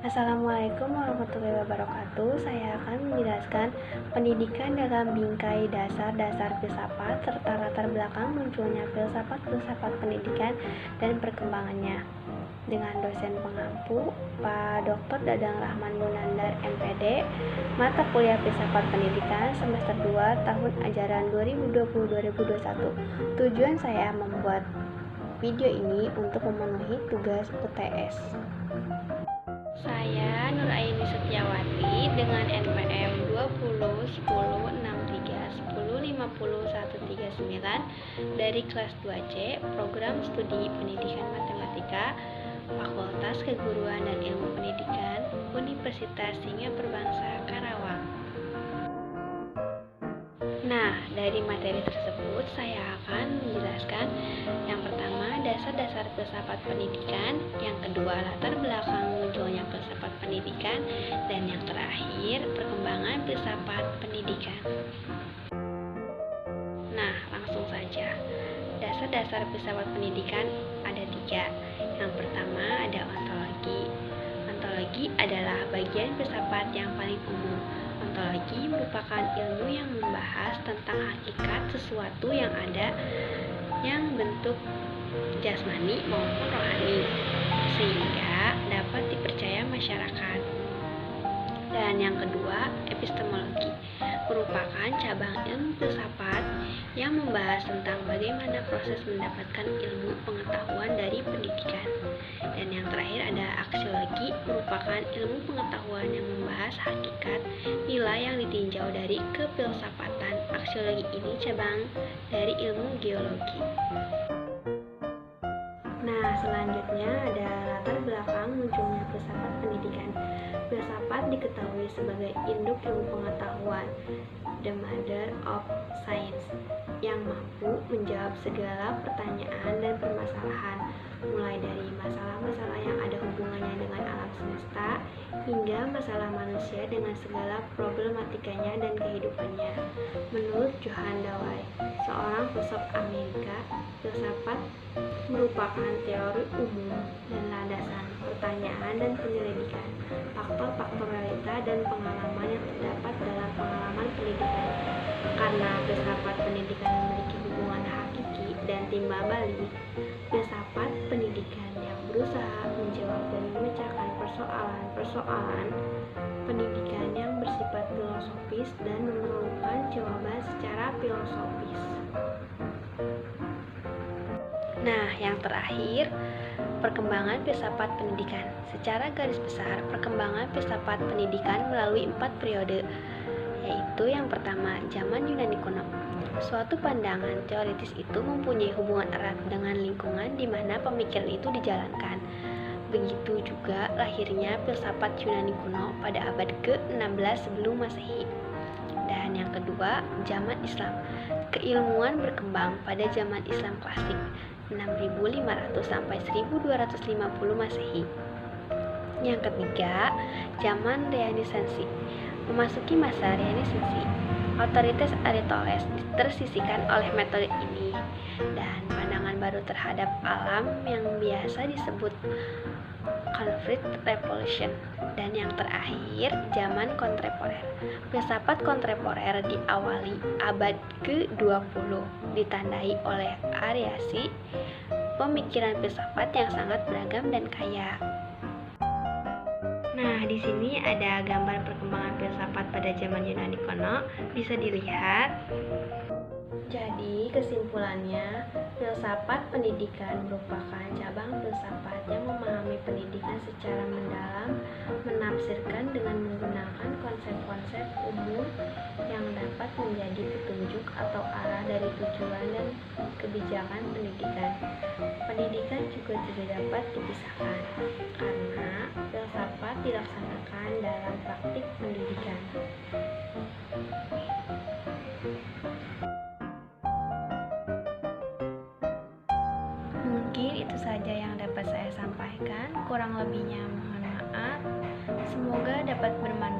Assalamualaikum warahmatullahi wabarakatuh. Saya akan menjelaskan pendidikan dalam bingkai dasar-dasar filsafat serta latar belakang munculnya filsafat-filsafat pendidikan dan perkembangannya. Dengan dosen pengampu Pak Dr. Dadang Rahman Munandar MPD, mata kuliah Filsafat Pendidikan semester 2 tahun ajaran 2020-2021. Tujuan saya membuat video ini untuk memenuhi tugas UTS. Saya Nuraini Setiawati dengan NPM 201063105039 dari kelas 2C Program Studi Pendidikan Matematika Fakultas Keguruan dan Ilmu Pendidikan Universitas Singapura Perbangsa Karawang. Nah, dari materi tersebut saya akan menjelaskan yang pertama dasar-dasar filsafat pendidikan, yang kedua latar belakang munculnya filsafat pendidikan, dan yang terakhir perkembangan filsafat pendidikan. Nah, langsung saja. Dasar-dasar filsafat pendidikan ada 3. Yang pertama ada ontologi. Ontologi adalah bagian filsafat yang paling umum. Ontologi merupakan ilmu yang membahas tentang hakikat sesuatu yang ada, yang bentuk jasmani maupun rohani, sehingga dapat dipercaya masyarakat. Dan yang kedua, epistemologi merupakan cabang ilmu filsafat yang membahas tentang bagaimana proses mendapatkan ilmu pengetahuan dari pendidikan. Dan yang terakhir ada aksiologi, merupakan ilmu pengetahuan yang membahas hakikat nilai yang ditinjau dari kefilsafatan. Aksiologi ini cabang dari ilmu geologi. Nah, selanjutnya ada latar belakang munculnya filsafat pendidikan. Filsafat diketahui sebagai induk ilmu pengetahuan, the mother of science, yang mampu menjawab segala pertanyaan dan permasalahan, mulai dari masalah-masalah yang ada hubungannya dengan alam semesta, hingga masalah manusia dengan segala problematikanya dan kehidupannya. Menurut Johann Dewey, seorang filsuf Amerika, filsafat merupakan teori umum dan landasan pertanyaan dan penyelidikan faktor-faktor realita dan pengalaman yang terdapat dalam pengalaman pendidikan. Karena filsafat pendidikan memiliki hubungan hakiki dan timbal balik, filsafat pendidikan yang berusaha menjawab dan memecahkan persoalan-persoalan pendidikan yang bersifat filosofis dan memerlukan jawaban secara filosofis. Nah, yang terakhir, perkembangan filsafat pendidikan. Secara garis besar, perkembangan filsafat pendidikan melalui 4 periode, yaitu yang pertama, zaman Yunani kuno. Suatu pandangan teoritis itu mempunyai hubungan erat dengan lingkungan di mana pemikiran itu dijalankan. Begitu juga lahirnya filsafat Yunani kuno pada abad ke-16 sebelum Masehi. Dan yang kedua, zaman Islam. Keilmuan berkembang pada zaman Islam klasik 6500 sampai 1250 Masehi. Yang ketiga, zaman Renaissance. Memasuki masa Renaissance, otoritas Aristoteles tersisihkan oleh metode ini dan pandangan baru terhadap alam yang biasa disebut conflict revolution. Dan yang terakhir, zaman kontemporer. Filsafat kontemporer diawali abad ke-20, ditandai oleh variasi pemikiran filsafat yang sangat beragam dan kaya. Nah, di sini ada gambar perkembangan filsafat pada zaman Yunani kuno, bisa dilihat. Jadi, kesimpulannya, filsafat pendidikan merupakan cabang filsafat yang memahami pendidikan secara mendalam, menafsirkan dengan menggunakan konsep-konsep umum yang dapat menjadi petunjuk atau arah dari tujuan dan kebijakan pendidikan. Pendidikan juga tidak dapat dipisahkan, karena filsafat dilaksanakan dalam praktik pendidikan. Mungkin itu saja yang dapat saya sampaikan, kurang lebihnya mohon maaf. Semoga dapat bermanfaat.